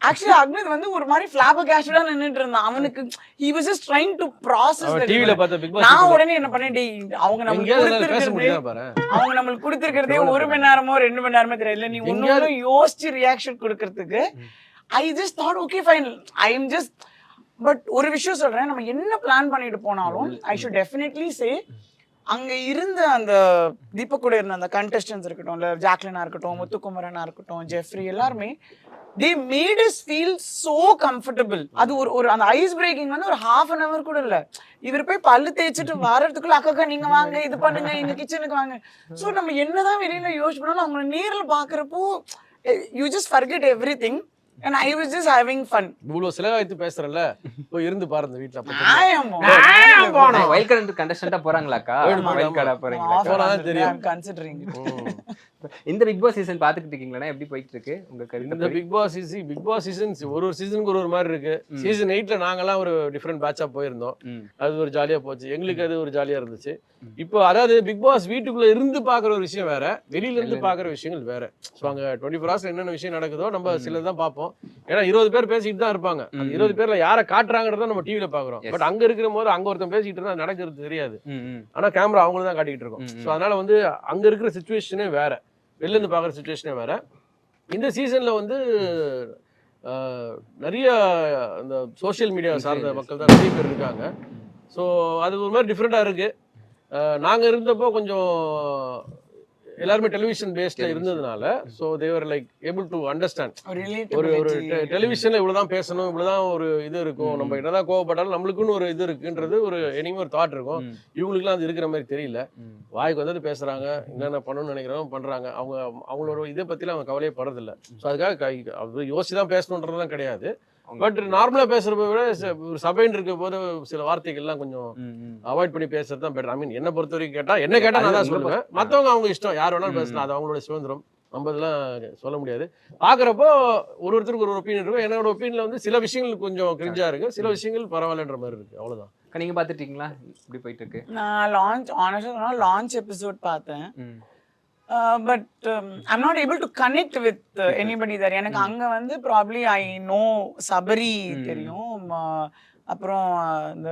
ஆக்சுவலி அக்னித் வந்து ஒரு மாதிரி ஃபிளாபகாஸ்டடா நின்னுட்டு இருந்தான் அவனுக்கு he was just trying to process டிவில பார்த்த பிக் பாஸ் நான் உடனே என்ன பண்ணேன் அவங்க நம்மளுக்கு கொடுத்திருக்கிறதே 1 மணி நேரமோ 2 மணி நேரமோ தெரியல நீ ஒன்னும் யோசிச்சு ரியாக்ஷன் கொடுக்கிறதுக்கு I just thought okay fine I am just but ஒரு விஷயம் சொல்றேன் நம்ம என்ன பிளான் பண்ணிட்டு போனாலும் I should definitely say அங்க இருந்த அந்த தீபக் கூட இருந்த அந்த கண்டெஸ்டன்ஸ் இருக்கட்டும் இல்ல ஜாக்லினா இருக்கட்டும் முத்துக்குமரனா இருக்கட்டும் ஜெஃப்ரி எல்லாருமே they made us feel so comfortable அது ஒரு அந்த ஐஸ் பிரேக்கிங் வந்து ஒரு half an hour கூட இல்ல இவர் போய் பல்லு தேய்ச்சிட்டு வரதுக்குள்ள அக்கா நீங்க வாங்க இது பண்ணுங்க எங்க கிச்சனுக்கு வாங்க சோ நம்ம என்னதான் வெளியில யோசிப்போம் அவங்க நேர்ல பாக்குறப்போ you just forget everything and I was just having fun இவ்வளவு செலவாய்த்து பேசுறல போய் இருந்து பாருங்க வீட்ல நான் போறேன் வைல்ட் கார்டு கண்டஸ்டன்ட்டா போறாங்களாக்கா வைல்ட் கார்டா போறீங்களா போறானே தெரியும் கன்சிடரிங் இந்த பிக் பாஸ் சீசன் பாத்துக்கிட்டு இருக்கீங்களா எப்படி போயிட்டு இருக்கு உங்க கருத்து இந்த பிக் பாஸ் சீசன் ஒரு சீசனுக்கு ஒரு மாதிரி இருக்கு சீசன் 8ல நாங்கெல்லாம் ஒரு டிஃபரெண்ட் பேட்சா போயிருந்தோம் அது ஒரு ஜாலியா போச்சு எங்களுக்கு அது ஒரு ஜாலியா இருந்துச்சு இப்போ அதாவது பிக் பாஸ் வீட்டுக்குள்ள இருந்து பாக்குற ஒரு விஷயம் வேற வெளியில இருந்து பாக்குற விஷயங்கள் வேற ஸோ அங்க 24 hours என்னென்ன விஷயம் நடக்குதோ நம்ம சிலதான் பார்ப்போம் ஏன்னா 20 பேர் பேசிட்டு தான் இருப்பாங்க 20 பேர்ல யாரை காட்டுறாங்கிறத நம்ம டிவில பாக்குறோம் பட் அங்க இருக்கிற போது அங்க ஒருத்தன் பேசிட்டு இருந்தா நடக்கிறது தெரியாது ஆனா கேமரா அவங்களும் தான் காட்டிட்டு இருக்கோம் ஸோ அதனால வந்து அங்க இருக்கிற சிச்சுவேஷனே வேற வெளில இருந்து பாக்குற சிச்சுவேஷனே வேற இந்த சீசன்ல வந்து நிறைய அந்த சோசியல் மீடியா சார்ந்த மக்கள் தான் நிறைய பேர் இருக்காங்க ஸோ அது ஒரு மாதிரி டிஃப்ரெண்டா இருக்கு நாங்க இருந்தப்போ கொஞ்சம் எல்லாருமே டெலிவிஷன் பேஸ்ட்ல இருந்ததுனால so they were like able to understand ஒரு டெலிவிஷன்ல இவ்வளவுதான் பேசணும் இவ்வளவுதான் ஒரு இது இருக்கும் நம்ம என்னதான் கோவப்பட்டாலும் நம்மளுக்குன்னு ஒரு இது இருக்குன்றது ஒரு இனிமே ஒரு தாட் இருக்கும் இவங்களுக்குலாம் அது இருக்கிற மாதிரி தெரியல வாய்க்கு வந்தது பேசுறாங்க என்னென்ன பண்ணணும்னு நினைக்கிறோம் பண்றாங்க அவங்களோட இதை பத்திலாம் அவங்க கவலையே படுறதில்ல ஸோ அதுக்காக யோசிச்சுதான் பேசணுன்றதுலாம் கிடையாது பட் நார்மலா பேசுறத விட ஒரு சபைன்னு இருக்க போது சில வார்த்தைகள்லாம் கொஞ்சம் அவாய்ட் பண்ணி பேசுறது தான் பெட்டர் ஐ மீன் என்ன பொறுத்த வரைக்கும் என்ன கேட்டா நான் தான் சொல்லுவேன் மத்தவங்க அவங்க இஷ்டம் யார் வேணாலும் பேசலாம் அது அவங்களோட சுதந்திரம் நம்ம இதெல்லாம் சொல்ல முடியாது பாக்குறப்போ ஒருத்தருக்கு ஒரு ஒப்பீனியன் இருக்கும் என்னோட ஒப்பீனியன்ல வந்து சில விஷயங்கள் கொஞ்சம் கிரிஞ்சா இருக்கு சில விஷயங்கள் பரவாயில்லன்ற மாதிரி இருக்கு அவ்வளவுதான் நீங்க பாத்துட்டீங்களா இப்படி போயிட்டு இருக்கு நான் லான்ச் எபிசோட் பார்த்தேன் but I'm not able to connect with anybody there எனக்கு அங்க வந்து probably I know சபரி தெரியும் அப்புறம் இந்த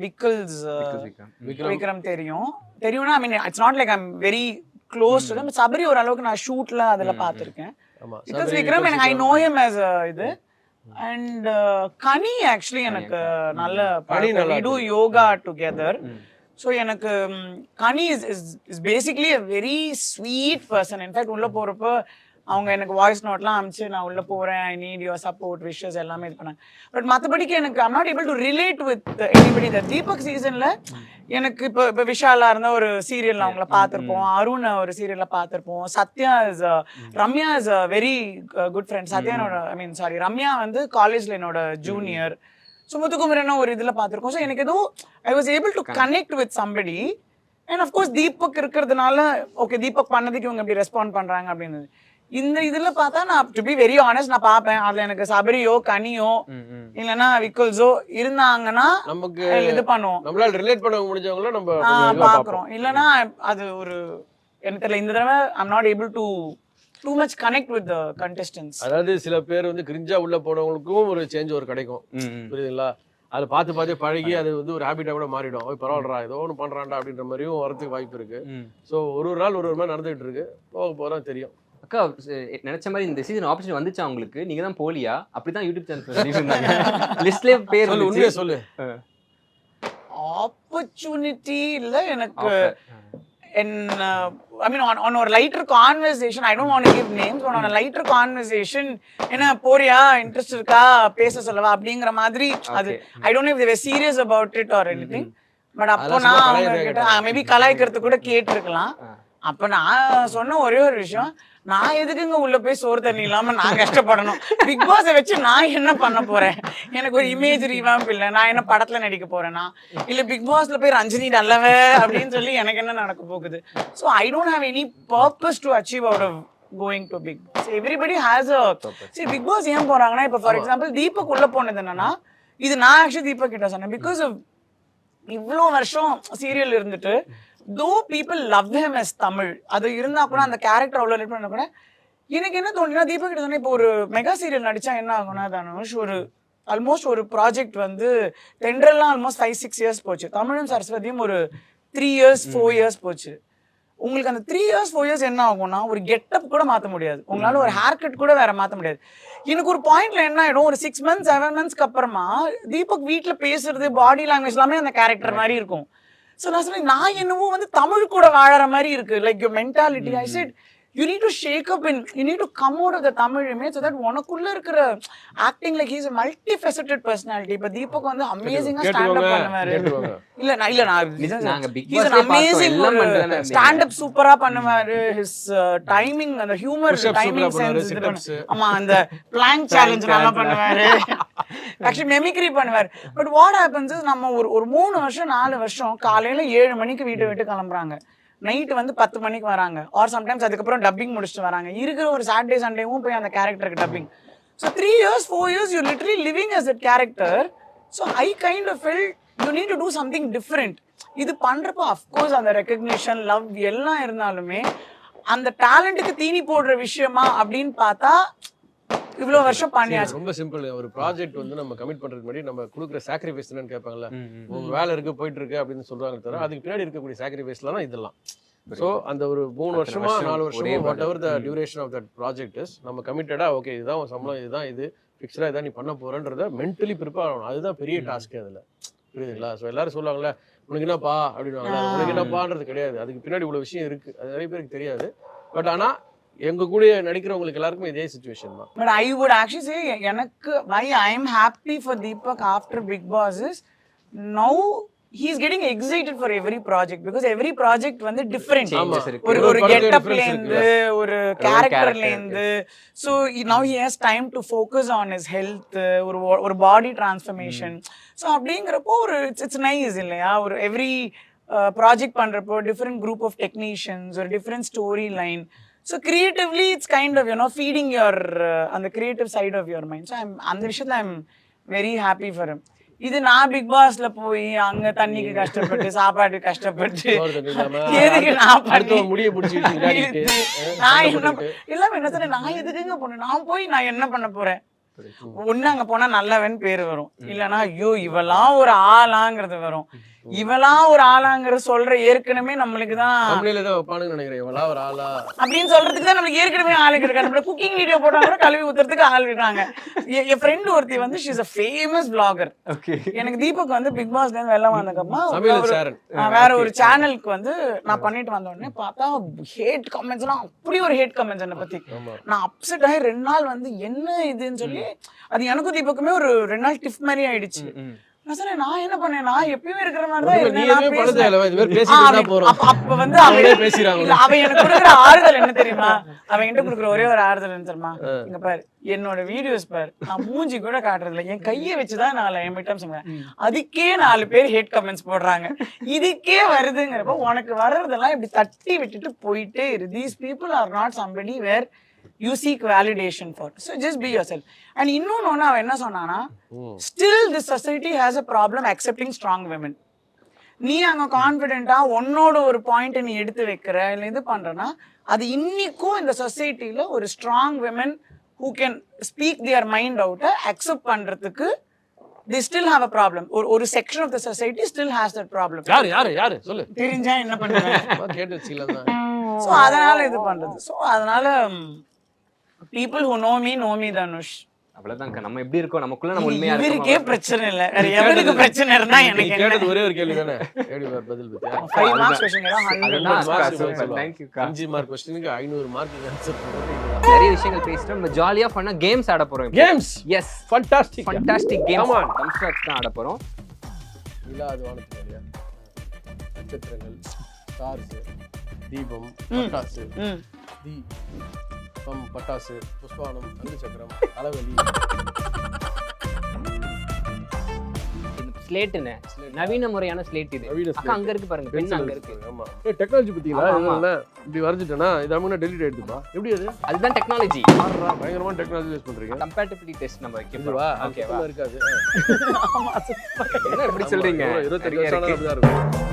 விக்கல்ஸ் விக்ரம். விக்ரம் தெரியும்னா I mean it's not like I am very close to them. Sabari ஓரளவுக்கு நான் ஷூட்ல அதுல பார்த்திருக்கேன். ஆமா விக்கல்ஸ் விக்ரம் எனக்கு ஐ நோ ஹிம் as இது. அண்ட் கனி ஆக்சுவலி எனக்கு நல்ல we do yoga together. So எனக்கு Kani is basically a very sweet person. In fact உள்ள போறப்போ அவங்க எனக்கு வாய்ஸ் நோட்லாம் அனுப்பிச்சு நான் உள்ள போறேன், I need your support, wishes எல்லாமே இது பண்ணாங்க. பட் மற்றபடிக்கு எனக்கு I'm not able to relate with anybody. இந்த தீபக் சீசன்ல எனக்கு இப்போ விஷாலா இருந்த ஒரு சீரியல் அவங்கள பார்த்துருப்போம், அருண் ஒரு சீரியல்ல பார்த்துருப்போம், Sathya is Ramya is a very good friend. சத்யானோட ஐ மீன் சாரி ரம்யா வந்து காலேஜ்ல என்னோட ஜூனியர். ஸோ முத்துக்குமரன் ஒரு இதில் பார்த்துருக்கோம். ஸோ எனக்கு எதுவும் I was able to connect with somebody. And of course Deepak இருக்கிறதுனால ஓகே தீபக் பண்ணதுக்கு இவங்க எப்படி ரெஸ்பாண்ட் பண்றாங்க அப்படின்னு. இந்த இதுல பார்த்தா நான் டு பி வெரி ஆனஸ்ட் நான் பார்ப்பேன். அதுல எனக்கு சபரியோ கனியோ இல்லைன்னா விக்கல்ஸோ இருந்தாங்கன்னா நமக்கு இது பண்ணுவோம், நம்மளால ரிலேட் பண்ண முடிஞ்சவங்கள நம்ம பாக்குறோம். இல்லைன்னா அது ஒரு எனக்கு தெரியல இந்த தடவை I'm not able to do much connect with the contestants. அதாவது சில பேர் வந்து கிரிஞ்சா உள்ள போனவங்களுக்கும் ஒரு சேஞ்ச் ஒரு கிடைக்கும், புரியுதுங்களா? அதை பார்த்து பழகி அது வந்து ஒரு ஹேபிட்டா கூட மாறிடும். ஓய் பரவாயில்லடா ஏதோ ஒன்று பண்றான்டா அப்படின்ற மாதிரியும் வரதுக்கு வாய்ப்பு இருக்கு. ஸோ ஒரு நாள் ஒரு மாதிரி நடந்துகிட்டு இருக்கு, போக போதான் தெரியும். அக்கா நினைச்ச மாதிரி இந்த சீசன் ஆப்பர்ச்சுனிட்டி வந்துச்சா உங்களுக்கு? நீங்க தான் போலியா? அப்படிதான் யூடியூப் சேனல் இருந்தாங்க லிஸ்ட்லயே பேர் சொல்லு, உண்மையை சொல்லு. ஆப்பர்ச்சுனிட்டி இல்ல எனக்கு. I mean on a lighter conversation, I don't want to give names, but on a lighter conversation என்ன போறியா இன்ட்ரெஸ்ட் இருக்கா பேச சொல்லவா அப்படிங்கிற மாதிரி அது I don't know if they were serious about it or anything. But அப்போ நான் அவங்க கிட்ட மேபி கலாய்க்கிறது கூட கேட்டிருக்கலாம். அப்ப நான் சொன்ன ஒரே ஒரு விஷயம், நான் எதுக்குங்க உள்ள போய் சோறு தண்ணி இல்லாம நான் கஷ்டப்படணும்? பிக் பாஸை வச்சு நான் என்ன பண்ண போறேன்? எனக்கு ஒரு இமேஜ் ரீவாம்ப் இல்லை, நான் என்ன படத்துல நடிக்க போறேன்னா? இல்ல பிக் பாஸ்ல போய் ரஞ்சினி நல்லவ அப்படின்னு சொல்லி எனக்கு என்ன நடக்க போகுது? So I don't have any purpose to achieve out of going to Bigg Boss. Everybody has a சரி. பிக் பாஸ் ஏன் போறாங்கன்னா இப்போ ஃபார் எக்ஸாம்பிள் தீபக் உள்ள போனது என்னன்னா, இது நான் ஆக்சுவலி தீபக் கிட்ட சொன்னேன். பிகாஸ் ஆஃப் இவ்வளோ வருஷம் சீரியல் இருந்துட்டு though people love him as Tamil அது இருந்தா கூட அந்த கேரக்டர் அவ்வளோ ரிலேட் பண்ண கூட எனக்கு என்ன தோணுன்னா தீபக் கிட்ட சொன்னா இப்போ ஒரு மெகா சீரியல் நடிச்சா என்ன ஆகும்னா தனுஷ் ஒரு ஆல்மோஸ்ட் ஒரு ப்ராஜெக்ட் வந்து டெண்டர்லாம் ஆல்மோஸ்ட் 5-6 இயர்ஸ் போச்சு. தமிழும் சரஸ்வதியும் ஒரு 3 years 4 years போச்சு. உங்களுக்கு அந்த 3 years 4 years என்ன ஆகும்னா ஒரு கெட்டப் கூட மாற்ற முடியாது, உங்களால ஒரு ஹேர் கட் கூட வேற மாற்ற முடியாது. எனக்கு ஒரு பாயிண்ட்ல என்ன ஆயிடும், ஒரு 6 months 7 months அப்புறமா தீபக் வீட்டுல பேசுறது பாடி லாங்குவேஜ் எல்லாமே அந்த கேரக்டர் மாதிரி இருக்கும். ஸோ நான் சொன்னேன் நான் என்னவோ வந்து தமிழ் கூட வாழற மாதிரி இருக்கு, like your mentality. I said you need to shake up and you need to come out of the Tamil image so that உனக்குள்ள இருக்கிற acting like he's a multifaceted personality. இப்ப தீபக் வந்து அமேசிங்கா ஸ்டாண்ட் அப் பண்ணுவாரு. இல்ல நான் he's an amazing stand up சூப்பரா பண்ணுவாரு. his timing அந்த ஹியூமர் டைமிங் சென்ஸ், ஆமா அந்த பிளாங்க் சேலஞ்ச் நல்லா பண்ணுவாரு. ஆக்சுவலி மெமிக்ரி பண்ணுவாரு. பட் வாட் ஹேப்பன்ஸ் இஸ் நம்ம ஒரு 3 வருஷம் 4 வருஷம் காலையில 7 மணிக்கு வீட்டை விட்டு கிளம்புறாங்க, நைட்டு வந்து 10 மணிக்கு வராங்க, ஆர் சம்டைம்ஸ் அதுக்கப்புறம் டப்பிங் முடிச்சுட்டு வராங்க. இருக்கிற ஒரு சாட்டர்டே சண்டேவும் போய் அந்த கேரக்டருக்கு dubbing. So 3 years 4 years you literally living as that character. So I kind of felt you need to do something different. இது பண்றப்போ அஃப்கோர்ஸ் அந்த ரெக்கக்னிஷன் லவ் எல்லாம் இருந்தாலுமே அந்த டேலண்ட்டுக்கு தீனி போடுற விஷயமா அப்படின்னு பார்த்தா இவ்வளவு வருஷம் பண்ணியாச்சு. ரொம்ப சிம்பிள். ஒரு ப்ராஜெக்ட் வந்து நம்ம கமிட் பண்றதுக்கு முன்னாடி நம்ம கொடுக்குற சாக்ரிஃபைஸ் என்னன்னு கேட்பாங்கல்ல. உங்க வேலை இருக்கு போயிட்டு இருக்கு அப்படின்னு சொல்றாங்க தவிர அதுக்கு பின்னாடி இருக்கக்கூடிய சாக்ரிஃபைஸ்லாம் இதெல்லாம். ஸோ அந்த ஒரு 3 வருஷமா 4 வருஷமா whatever the duration of that project is நம்ம கமிட்டடா ஓகே இதுதான் உன் சம்பளம், இதுதான் இது ஃபிக்ஸ்டா இதான் நீ பண்ண போறன்றத மென்டலி ப்ரிப்பேர் ஆகணும். அதுதான் பெரிய டாஸ்க் அதுல, புரியுதுங்களா? ஸோ எல்லாரும் சொல்லுவாங்கல்ல உனக்கு என்னப்பா அப்படின்னு, உனக்கு என்னப்பான்றது கிடையாது, அதுக்கு பின்னாடி இவ்வளவு விஷயம் இருக்கு, அது நிறைய பேருக்கு தெரியாது. பட் ஆனா எங்க கூட நடிக்கிறவங்களுக்கு எல்லாருக்கும் இதே சிச்சுவேஷன் தான். But I would actually say எனக்கு why I am happy for Deepak after Big Boss is now he is getting excited for every project because every project வந்து different. ஒரு கெட்டப்ல இருந்து ஒரு கேரக்டர்ல இருந்து. so now he has time to focus on his health, ஒரு body transformation. so அப்படிங்கறப்போ ஒரு it's nice இல்லையா? ஒரு every project பண்றப்போ different group of technicians or different storyline. So creatively it's kind of feeding your on the creative side of your mind. So அந்த விஷயத்துல I'm very happy for him. இது நான் big பாஸ்ல போய் அங்க தண்ணிக்கு கஷ்டப்பட்டு சாப்பாடு கஷ்டப்பட்டு எதுக்கு நான் முடிய பிடிச்சிட்டு நான் என்ன சொன்னேன், நான் எதுக்குங்க போனேன், நான் போய் நான் என்ன பண்ண போறேன்? ஒண்ணு அங்க போனா நல்லவன் பேரு வரும், இல்லனா ஐயோ இவெல்லாம் ஒரு ஆளாங்கிறது வரும். இவெல்லாம் ஒரு ஆளாங்கிற சொல்ற ஏற்கனவே நம்மளுக்கு தான் நினைக்கிறேன் இவெல்லாம் ஒரு ஆளா அப்படின்னு சொல்றதுக்கு தான் நம்மளுக்கு ஏற்கனவே ஆளுங்க இருக்காங்க. நம்ம குக்கிங் வீடியோ போட்டா கூட கழுவி ஊத்துறதுக்கு ஆள் இருக்காங்க. என் ஃப்ரெண்ட் ஒருத்தி வந்து she is a famous vlogger. எனக்கு தீபக் வந்து பிக் பாஸ்ல இருந்து வெளில வந்ததுக்கப்புறமா வேற ஒரு சேனலுக்கு வந்து நான் பண்ணிட்டு வந்த உடனே பார்த்தா ஹேட் கமெண்ட்ஸ் எல்லாம் அப்படி ஒரு ஹேட் கமெண்ட்ஸ் என்னை பத்தி. நான் அப்செட் ஆகி 2 நாள் வந்து என்ன இதுன்னு சொல்லி அது எனக்கும் தீபக்குமே ஒரு 2 நாள் டிஃப் மாதிரி ஆயிடுச்சு. நான் என்ன பண்ணேன், நான் எப்பயுமே இருக்கிற மாதிரிதான் அப்ப வந்து அவ எனக்கு கொடுக்குற ஆறுதல் என்ன தெரியுமா, அவ என்கிட்ட கொடுக்குற ஒரே ஒரு ஆறுதல் என்ன தெரியுமா, இங்க பாரு என்னோட வீடியோஸ் பாரு, நான் மூஞ்சி கூட காட்டுறது இல்லை, என் கையை வச்சுதான் நான் என் மிட்டம் சொன்னேன், அதுக்கே 4 பேர் ஹேட் கமெண்ட்ஸ் போடுறாங்க, இதுக்கே வருதுங்கிறப்ப உனக்கு வர்றதெல்லாம் இப்படி தட்டி விட்டுட்டு போயிட்டே இரு. These people are not somebody where you seek validation for, so just be yourself. And இன்னொன்னு அவன் என்ன சொன்னானா, still this society has a problem accepting strong women. நீ அங்க கான்ஃபிடென்ட்டா உன்னோட ஒரு பாயிண்ட் நீ எடுத்து வைக்கிற இல்ல இது பண்றனா, அது இன்னிக்கும் இந்த சொசைட்டில ஒரு strong women who can speak their mind out accept பண்றதுக்கு they still have a problem. ஒரு section of the society still has that problem. யாரு சொல்லு, தெரிஞ்சா என்ன பண்ணுவேன் கேட்டு வச்சிக்கலாமா. சோ அதனால இது பண்றது. சோ அதனால people who know me Dhanush. அவ்வளவுதான்க்கா, நம்ம எப்படி இருக்கோம் நமக்குள்ள நம்ம உண்மையா இருக்கோம். இவருக்கே பிரச்சனை இல்ல, வேற எவருக்கு பிரச்சனை இருந்தா எனக்கு என்ன. கேட்டது ஒரே ஒரு கேள்வி தானே, எப்படி பதில் பத்தியா 5 மார்க்ஸ் क्वेश्चन ஏதா 100 மார்க்ஸ். Thank you கா. 5 மார்க் क्वेश्चனுக்கு 500 மார்க் ஆன்சர் பண்ணுங்க. நிறைய விஷயங்கள் பேசிட்டோம். நம்ம ஜாலியா ஃபன்னா கேம்ஸ் ஆட போறோம். கேம்ஸ் எஸ், ஃபண்டாஸ்டிக் கேம்ஸ் கம்ஸ்ட்ரக்ட் தான் ஆட போறோம். இல்லாத வானத்துலயா நட்சத்திரங்கள், ஸ்டார்ஸ், தீபம், பட்டாசு, தீபம், பட்டாசு, புஷ்பானம், அங்கு சக்கரம், அளவலி, ஸ்லேட்டுன்னு நவீன முறையான ஸ்லேட் இது. அக்கா அங்க இருக்கு பாருங்க, பென் அங்க இருக்கு. ஆமா, டெக்னாலஜி பத்திங்களா இதெல்லாம் இப்படி வரைஞ்சிட்டேனா இத அமுனா டெலீட் ஆயிடுதுப்பா. எப்படி அது? அதுதான் டெக்னாலஜி. பயங்கரமான டெக்னாலஜி யூஸ் பண்றீங்க. கம்பேட்டிபிலிட்டி டெஸ்ட் நம்ம வைக்கிறோம். ஓகேவா? இருக்காது. ஆமா, என்ன இப்படி சொல்றீங்க? 28 வருஷம் அப்படிதான் இருக்கும்.